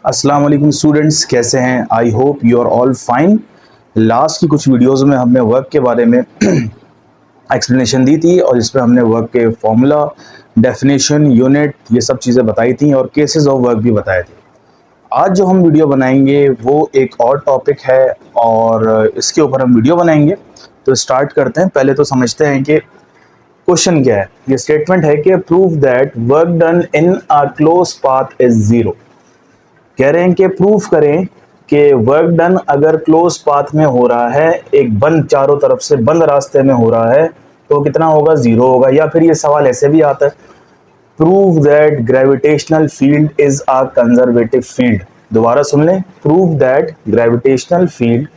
अस्सलाम वालेकुम स्टूडेंट्स, कैसे हैं? I hope you are all fine. Last की कुछ वीडियोस में हमने वर्क के बारे में एक्सप्लेनेशन दी थी और इसमें हमने वर्क के फॉर्मूला, डेफिनेशन, यूनिट, ये सब चीज़ें बताई थी और केसेस ऑफ वर्क भी बताए थे। आज जो हम वीडियो बनाएंगे वो एक और टॉपिक है और इसके ऊपर हम वीडियो बनाएंगे। तो स्टार्ट करते हैं। पहले तो समझते हैं कि क्वेश्चन क्या है। ये स्टेटमेंट है कि prove that work done in a close path is zero. कह रहे हैं कि प्रूफ करें कि वर्क डन अगर क्लोज पाथ में हो रहा है, एक बंद, चारों तरफ से बंद रास्ते में हो रहा है, तो कितना होगा? जीरो होगा। या फिर ये सवाल ऐसे भी आता है, prove that gravitational field is a conservative field. दोबारा सुन लें, prove that gravitational field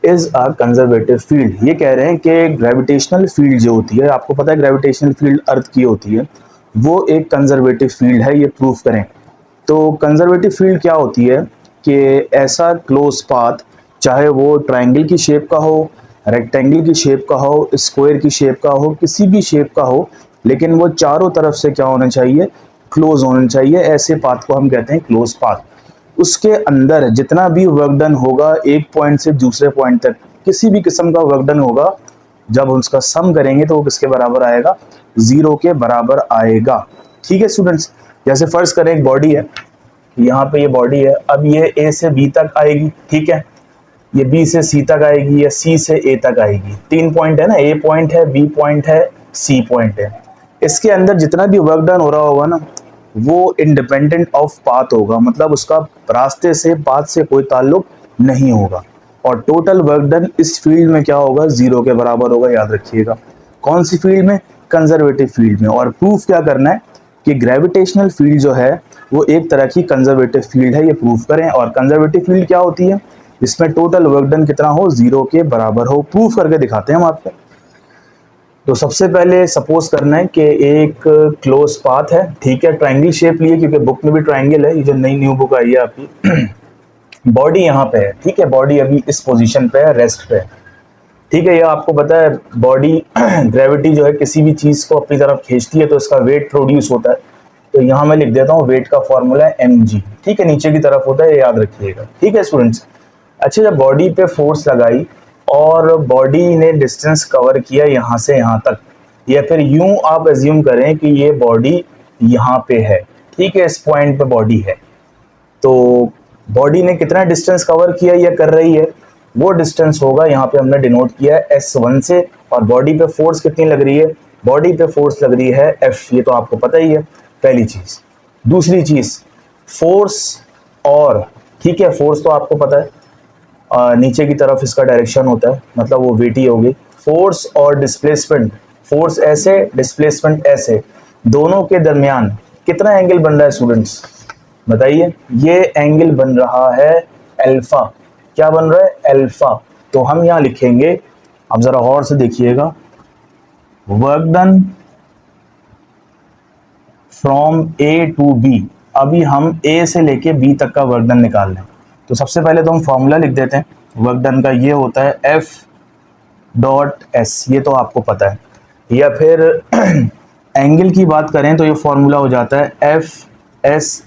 is a conservative field. ये कह रहे हैं कि ग्रेविटेशनल फील्ड जो होती है, आपको पता है ग्रेविटेशनल फील्ड अर्थ की होती है, वो एक कंजर्वेटिव फील्ड है। ये प्रूफ करें। तो कंजर्वेटिव फील्ड क्या होती है कि ऐसा क्लोज पाथ, चाहे वो ट्रायंगल की शेप का हो, रेक्टेंगल की शेप का हो, स्क्वायर की शेप का हो, किसी भी शेप का हो, लेकिन वो चारों तरफ से क्या होना चाहिए? क्लोज होना चाहिए। ऐसे पाथ को हम कहते हैं क्लोज पाथ। उसके अंदर जितना भी वर्क डन होगा, एक पॉइंट से दूसरे पॉइंट तक किसी भी किस्म का वर्क डन होगा, जब हम उसका सम करेंगे तो वो किसके बराबर आएगा? जीरो के बराबर आएगा। ठीक है स्टूडेंट्स, जैसे फर्ज करें एक बॉडी है, यहाँ पे ये बॉडी है, अब ये ए से बी तक आएगी, ठीक है, ये बी से सी तक आएगी या सी से ए तक आएगी। तीन पॉइंट है ना, ए पॉइंट है, बी पॉइंट है, सी पॉइंट है। इसके अंदर जितना भी वर्क डन हो रहा होगा ना, वो इंडिपेंडेंट ऑफ पाथ होगा, मतलब उसका रास्ते से, पाथ से कोई ताल्लुक नहीं होगा। और टोटल वर्क डन इस फील्ड में क्या होगा? जीरो के बराबर होगा। याद रखिएगा, कौन सी फील्ड में? कंजर्वेटिव फील्ड में। और प्रूफ क्या करना है कि ग्रेविटेशनल फील्ड जो है वो एक तरह की कंजर्वेटिव फील्ड है, ये प्रूफ करें। और कंजर्वेटिव फील्ड क्या होती है? इसमें टोटल वर्क डन कितना हो? जीरो के बराबर हो। प्रूफ करके दिखाते हैं हम आपको। तो सबसे पहले सपोज करना है कि एक क्लोज पाथ है, ठीक है, ट्रायंगल शेप लिए, क्योंकि बुक में भी ट्रायंगल है, ये जो नई न्यू बुक आई है आपकी। बॉडी यहाँ पे है, ठीक है, बॉडी अभी इस पोजीशन पे है, रेस्ट पे है, ठीक है। ये आपको पता है बॉडी ग्रेविटी जो है किसी भी चीज को अपनी तरफ खींचती है तो इसका वेट प्रोड्यूस होता है। तो यहाँ मैं लिख देता हूँ, वेट का फॉर्मूला है mg, ठीक है, नीचे की तरफ होता है, ये याद रखिएगा, ठीक है स्टूडेंट्स। अच्छा, जब बॉडी पे फोर्स लगाई और बॉडी ने डिस्टेंस कवर किया यहाँ से यहाँ तक, या फिर यूं आप एज्यूम करें कि ये बॉडी यहाँ पे है, ठीक है, इस पॉइंट पे बॉडी है, तो बॉडी ने कितना डिस्टेंस कवर किया या कर रही है? वो डिस्टेंस होगा, यहाँ पे हमने डिनोट किया है S1 से। और बॉडी पे फोर्स कितनी लग रही है? बॉडी पे फोर्स लग रही है F, ये तो आपको पता ही है, पहली चीज। दूसरी चीज, फोर्स और, ठीक है, फोर्स तो आपको पता है, नीचे की तरफ इसका डायरेक्शन होता है, मतलब वो वेटी होगी। फोर्स और डिस्प्लेसमेंट, फोर्स ऐसे, डिस्प्लेसमेंट ऐसे, दोनों के दरमियान कितना एंगल बन रहा है स्टूडेंट्स? बताइए। ये एंगल बन रहा है अल्फा। क्या बन रहा है? अल्फा। तो हम यहां लिखेंगे, अब जरा गौर से देखिएगा, work done from A to B. अभी हम ए से लेके बी तक का वर्क डन निकाल लें। तो सबसे पहले तो हम फॉर्मूला लिख देते हैं वर्क डन का। ये होता है एफ डॉट एस, ये तो आपको पता है। या फिर एंगल की बात करें तो ये फॉर्मूला हो जाता है एफ एस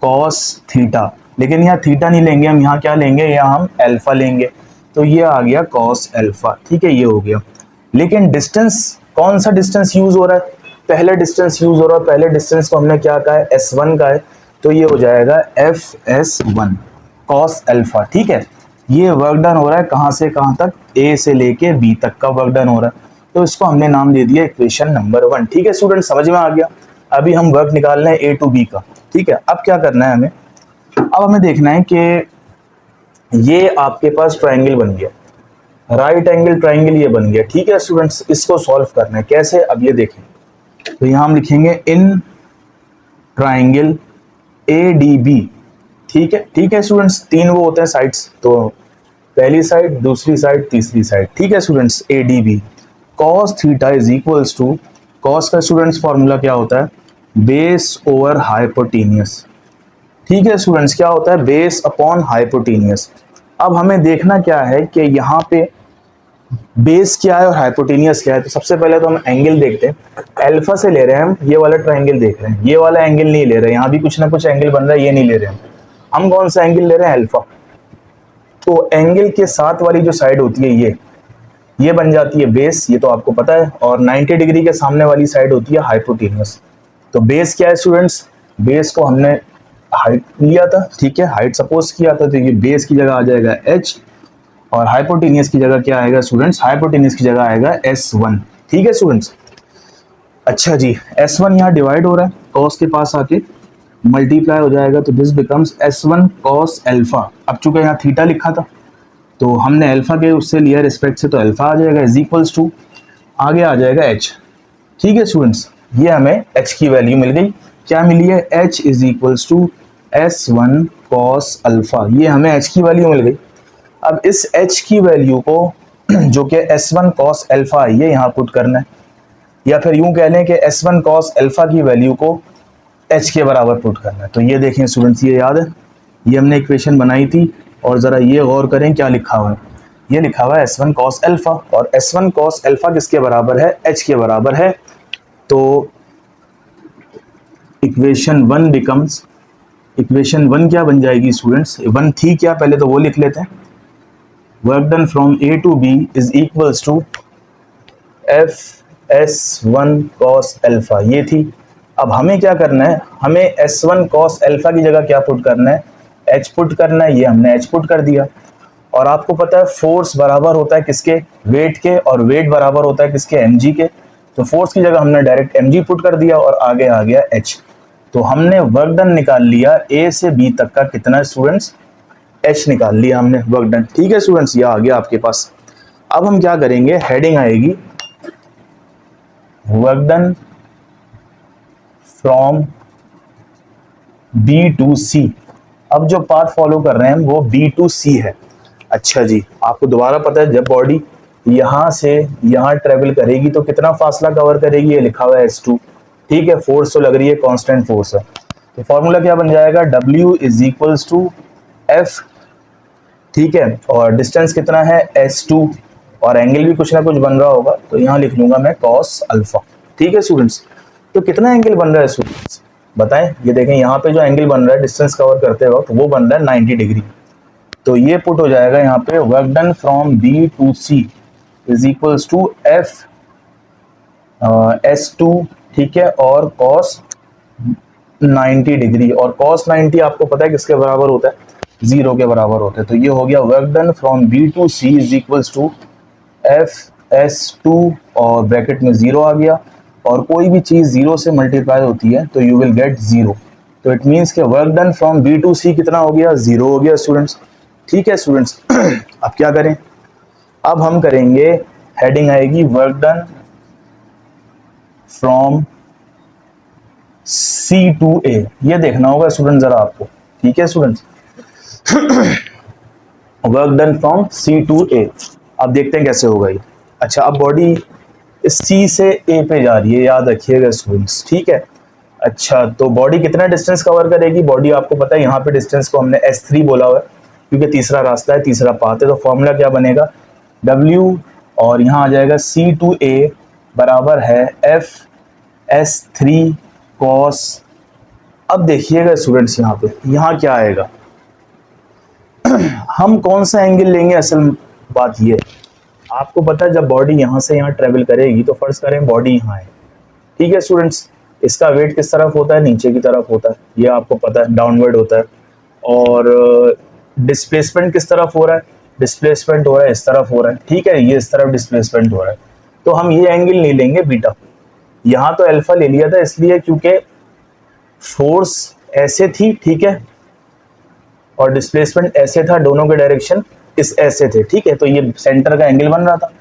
कॉस थीटा, लेकिन यहाँ थीटा नहीं लेंगे हम, यहाँ क्या लेंगे? यहाँ हम अल्फा लेंगे। तो ये आ गया कॉस अल्फा, ठीक है, ये हो गया। लेकिन डिस्टेंस, कौन सा डिस्टेंस यूज हो रहा है? पहले डिस्टेंस यूज हो रहा है। पहले डिस्टेंस को हमने क्या कहा है? S1 का है, तो ये हो जाएगा FS1 कॉस अल्फा, ठीक है। ये वर्क डन हो रहा है कहाँ से कहाँ तक? A से लेके B तक का वर्क डन हो रहा है, तो इसको हमने नाम दे दिया इक्वेशन नंबर 1, ठीक है स्टूडेंट, समझ में आ गया। अभी हम वर्क निकाल रहे हैं A टू B का, ठीक है। अब क्या करना है हमें? अब हमें देखना है कि ये आपके पास ट्रायंगल बन गया, राइट एंगल ट्रायंगल ये बन गया, ठीक है स्टूडेंट्स। इसको सॉल्व करना है कैसे? अब ये देखें, तो यहां हम लिखेंगे इन ट्रायंगल ADB, ठीक है स्टूडेंट्स। तीन वो होते हैं साइड्स, तो पहली साइड, दूसरी साइड, तीसरी साइड, ठीक है students. ADB cos theta is equals to, cos का स्टूडेंट्स फॉर्मूला क्या होता है? बेस ओवर हाइपोटेनियस, ठीक है स्टूडेंट्स, क्या होता है? Base upon hypotenuse. अब हमें देखना क्या है कि यहाँ पे बेस क्या है और हाइपोटेनियस क्या है। तो सबसे पहले तो हम एंगल देखते हैं। अल्फा से ले रहे हैं हम, ये वाला ट्रायंगल देख रहे हैं, ये वाला एंगल नहीं ले रहे, यहाँ भी कुछ ना कुछ एंगल बन रहा है, ये नहीं ले रहे हैं। हम कौन सा एंगल ले रहे हैं, अल्फा। तो एंगल के साथ वाली जो साइड होती है ये बन जाती है बेस, ये तो आपको पता है, और 90 डिग्री के सामने वाली साइड होती है हाइपोटेन्यूस। तो बेस क्या है स्टूडेंट्स, बेस को हमने हाइट लिया था, ठीक है, हाइट सपोज किया था, तो ये बेस की जगह आ जाएगा h, और हाइपोटेनियस की जगह क्या आएगा स्टूडेंट्स, हाइपोटेनियस की जगह आएगा s1, ठीक है स्टूडेंट्स। अच्छा जी, s1 यहाँ डिवाइड हो रहा है, cos के पास आके मल्टीप्लाई हो जाएगा, तो this becomes s1 cos alpha. अब चूंकि यहाँ थीटा लिखा था तो हमने अल्फा के उससे लिया रिस्पेक्ट से, तो अल्फा आ जाएगा इज इक्वल्स टू, आगे आ जाएगा h, ठीक है स्टूडेंट्स। ये हमें h की वैल्यू मिल गई, क्या मिली है, h is equals to s1 cos alpha, ये हमें h की वैल्यू मिल गई। अब इस h की वैल्यू को जो कि s1 cos अल्फा ये यहाँ पुट करना है, या फिर यूं कह लें कि s1 cos अल्फा की वैल्यू को h के बराबर पुट करना है। तो ये देखें स्टूडेंट्स, ये याद है, ये हमने इक्वेशन बनाई थी, और ज़रा ये गौर करें क्या लिखा हुआ है, ये लिखा हुआ है s1 cos अल्फा, और s1 cos अल्फा किसके बराबर है, h के बराबर है। तो इक्वेशन 1 बिकम्स, इक्वेशन 1 क्या बन जाएगी स्टूडेंट्स, 1 थी क्या, पहले तो वो लिख लेते हैं, work done from a to b is equals to f s1 cos alpha, ये थी। अब हमें क्या करना है, हमें s1 cos अल्फा की जगह क्या पुट करना है, h पुट करना है, ये हमने h पुट कर दिया। और आपको पता है फोर्स बराबर होता है किसके, वेट के, और वेट बराबर होता है किसके, mg के। तो फोर्स की जगह हमने डायरेक्ट mg पुट कर दिया, और आगे आ गया h। तो हमने वर्क डन निकाल लिया a से b तक का कितना स्टूडेंट्स, h निकाल लिया हमने, वर्क डन, ठीक है स्टूडेंट्स, ये आ गया आपके पास। अब हम क्या करेंगे, हेडिंग आएगी work done from B to C। अब जो पाथ फॉलो कर रहे हैं हम वो B टू C है। अच्छा जी, आपको दोबारा पता है जब बॉडी यहां से यहां ट्रेवल करेगी तो कितना फासला कवर करेगी, ये लिखा हुआ है s2, ठीक है, फोर्स तो लग रही है, कांस्टेंट फोर्स है। तो फॉर्मूला क्या बन जाएगा, W is equals to F, ठीक है, और डिस्टेंस कितना है s2, और एंगल भी कुछ ना कुछ बन रहा होगा, तो यहाँ लिख लूंगा मैं cos अल्फा, ठीक है स्टूडेंट्स। तो कितना एंगल बन रहा है स्टूडेंट्स बताएं, ये देखें यहाँ पे जो एंगल बन रहा है डिस्टेंस कवर करते वक्त वो बन रहा है 90 डिग्री। तो ये पुट हो जाएगा यहाँ पे work done from B to C is equals to F S2, ठीक है, और cos 90 डिग्री, और cos 90 आपको पता है किसके बराबर होता है, 0 के बराबर होता है। तो ये हो गया work done from B to C is equals to F S2, और ब्रैकेट में 0 आ गया, और कोई भी चीज 0 से मल्टीप्लाई होती है तो यू विल गेट 0। तो इट मीन्स के work done from B to C कितना हो गया, 0 हो गया स्टूडेंट्स, ठीक है स्टूडेंट्स। अब क्या करें, अब हम करेंगे, हेडिंग आएगी work done from C to A, ये देखना होगा स्टूडेंट जरा आपको, ठीक है students, work done from C to A। अब देखते हैं कैसे होगा ये। अच्छा, अब बॉडी C से A पे जा रही है, याद रखिएगा स्टूडेंट्स, ठीक है। अच्छा, तो बॉडी कितना डिस्टेंस कवर करेगी, बॉडी आपको पता है यहाँ पे डिस्टेंस को हमने S3 बोला हुआ है क्योंकि तीसरा रास्ता है, तीसरा पाथ है। तो फॉर्मूला क्या बनेगा, W, और यहाँ आ जाएगा C टू A बराबर है F S3 cos। अब देखिएगा स्टूडेंट्स यहाँ पे, यहाँ क्या आएगा, हम कौन सा एंगल लेंगे, असल बात ये आपको पता है जब बॉडी यहाँ से यहाँ ट्रेवल करेगी तो फर्ज करें बॉडी यहाँ है, ठीक है स्टूडेंट्स, इसका वेट किस तरफ होता है, नीचे की तरफ होता है, ये आपको पता है डाउनवर्ड होता है। और डिस्प्लेसमेंट किस तरफ हो रहा है, डिस्प्लेसमेंट हो रहा है इस तरफ हो रहा है, ठीक है, ये इस तरफ डिस्प्लेसमेंट हो रहा है। तो हम ये एंगल नहीं लेंगे बीटा, यहाँ तो अल्फा ले लिया था इसलिए क्योंकि फोर्स ऐसे थी, ठीक है, और डिस्प्लेसमेंट ऐसे था, दोनों के डायरेक्शन इस ऐसे थे, ठीक है, तो ये सेंटर का एंगल बन रहा था।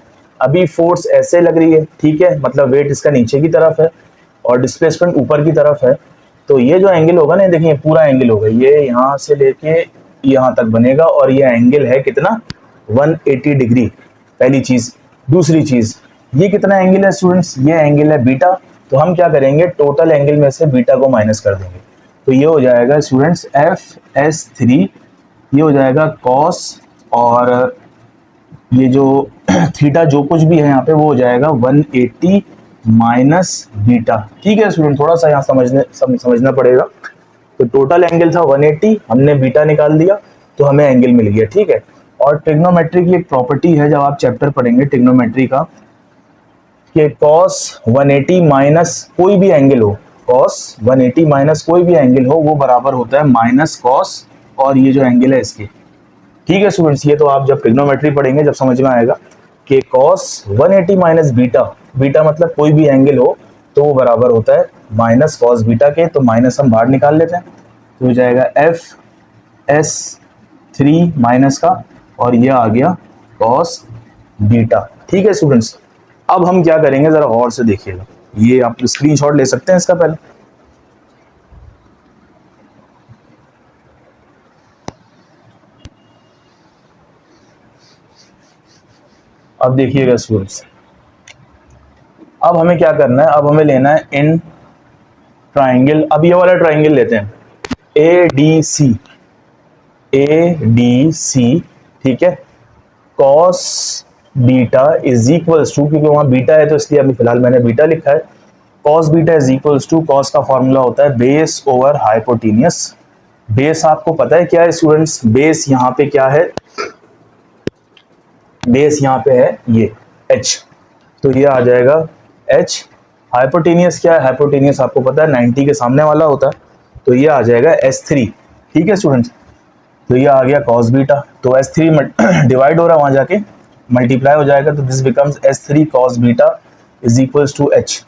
अभी फोर्स ऐसे लग रही है, ठीक है, मतलब वेट इसका नीचे की तरफ है और डिस्प्लेसमेंट ऊपर की तरफ है। तो ये जो एंगल होगा ना, देखिए पूरा एंगल होगा, ये यहाँ से लेके यहाँ तक बनेगा, और ये एंगल है कितना, 180 डिग्री, पहली चीज। दूसरी चीज, ये कितना एंगल है स्टूडेंट्स, ये एंगल है बीटा। तो हम क्या करेंगे, टोटल एंगल में से बीटा को माइनस कर देंगे, तो ये हो जाएगा स्टूडेंट्स FS3, ये हो जाएगा कॉस, और ये जो थीटा जो कुछ भी है यहाँ पे वो हो जाएगा 180 माइनस बीटा, ठीक है स्टूडेंट, थोड़ा सा यहाँ समझना पड़ेगा। तो टोटल एंगल था 180, हमने बीटा निकाल दिया तो हमें एंगल मिल गया, ठीक है। और ट्रिग्नोमेट्री की एक प्रॉपर्टी है, जब आप चैप्टर पढ़ेंगे ट्रिग्नोमेट्री का, कि cos 180 माइनस कोई भी एंगल हो, cos 180 माइनस कोई भी एंगल हो वो बराबर होता है माइनस cos और ये जो एंगल है इसके, ठीक है स्टूडेंट्स। ये तो आप जब ट्रिग्नोमेट्री पढ़ेंगे जब समझ में आएगा कि cos 180 माइनस बीटा, बीटा मतलब कोई भी एंगल हो तो वो बराबर होता है माइनस cos बीटा के। तो माइनस हम बाहर निकाल लेते हैं तो हो जाएगा एफ एस 3 माइनस का और ये आ गया cos बीटा, ठीक है स्टूडेंट्स। अब हम क्या करेंगे जरा गौर से देखिएगा, ये आप स्क्रीनशॉट ले सकते हैं इसका पहले। अब देखिएगा स्टूडेंट्स, अब हमें क्या करना है, अब हमें लेना है इन ट्राइंगल। अब ये वाला ट्राइंगल लेते हैं ए डी सी, ठीक है। Cos beta is equals to, क्योंकि वहां बीटा है तो इसलिए अभी फिलहाल मैंने बीटा लिखा है, cos beta is equals to, cos का फॉर्मूला होता है बेस ओवर हाइपोटेनियस। बेस आपको पता है क्या है स्टूडेंट्स, बेस यहाँ पे क्या है, बेस यहाँ पे है ये h, तो ये आ जाएगा h। हाइपोटेनियस क्या है, हाइपोटेनियस आपको पता है 90 के सामने वाला होता है, तो ये आ जाएगा S3, ठीक है स्टूडेंट्स। तो ये आ गया cos बीटा, तो S3 डिवाइड हो रहा है वहां जाके मल्टीप्लाई हो जाएगा, तो this becomes S3 cos beta is equals to h।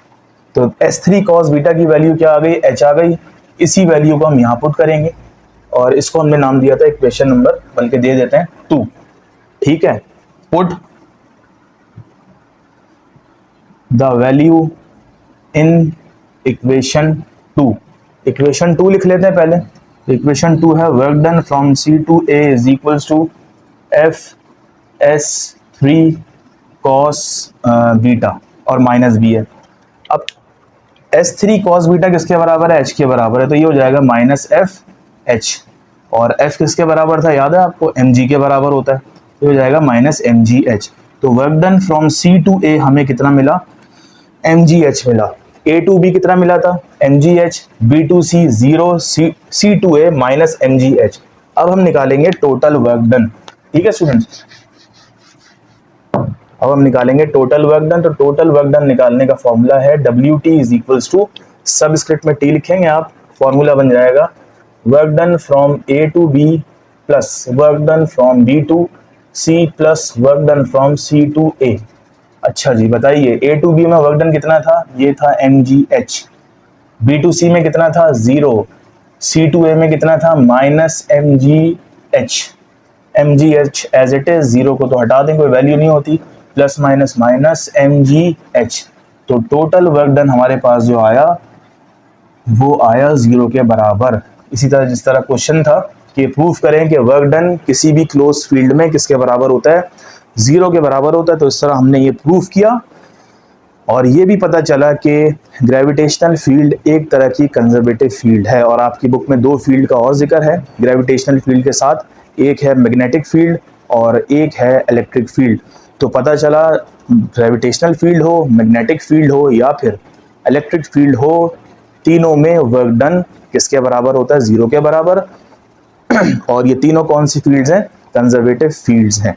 तो S3 cos बीटा की वैल्यू क्या आ गई, h आ गई। इसी वैल्यू को हम यहाँ पुट करेंगे और इसको हमने नाम दिया था इक्वेशन नंबर, बल्कि दे देते हैं 2, ठीक है। Put the value in equation 2, equation 2 लिख लेते हैं पहले। इक्वेशन 2 है work done from C to A is equals to F S 3 cos beta और माइनस बी है। अब S3 cos बीटा किसके बराबर है, h के बराबर है, तो ये हो जाएगा माइनस एफ एच, और f किसके बराबर था याद है आपको, mg के बराबर होता है, तो हो जाएगा माइनस mgh। तो work done from C to A हमें कितना मिला, mgh मिला। A टू B कितना मिला था, mgh, B to C 0, C to A माइनस mgh। अब हम निकालेंगे टोटल वर्क डन, ठीक है स्टूडेंट्स। अब हम निकालेंगे टोटल वर्क डन, तो टोटल वर्क डन निकालने का फॉर्मूला है WT is equals to, subscript में T लिखेंगे आप, फॉर्मूला बन जाएगा work done from A to B plus work done from B to C plus work done from C to A। अच्छा जी बताइए, A टू B में वर्क डन कितना था, ये था mgh, B टू C में कितना था 0, C टू A में कितना था minus mgh, mgh as it is, 0 को तो हटा दें कोई वैल्यू नहीं होती, प्लस माइनस माइनस mgh। तो टोटल वर्क डन हमारे पास जो आया वो आया 0 के बराबर। इसी तरह जिस तरह क्वेश्चन था कि प्रूफ करें कि वर्क डन किसी भी क्लोज फील्ड में किसके बराबर होता है, 0 के बराबर होता है, तो इस तरह हमने ये प्रूफ किया। और ये भी पता चला कि ग्रेविटेशनल फील्ड एक तरह की कंजर्वेटिव फील्ड है, और आपकी बुक में 2 फील्ड का और जिक्र है ग्रेविटेशनल फील्ड के साथ, एक है मैग्नेटिक फील्ड और एक है इलेक्ट्रिक फील्ड। तो पता चला ग्रेविटेशनल फील्ड हो, मैग्नेटिक फील्ड हो या फिर इलेक्ट्रिक फील्ड हो, तीनों में वर्क डन किसके बराबर होता है, 0 के बराबर। और ये तीनों कौन सी फील्ड्स हैं, कंजर्वेटिव फील्ड्स हैं।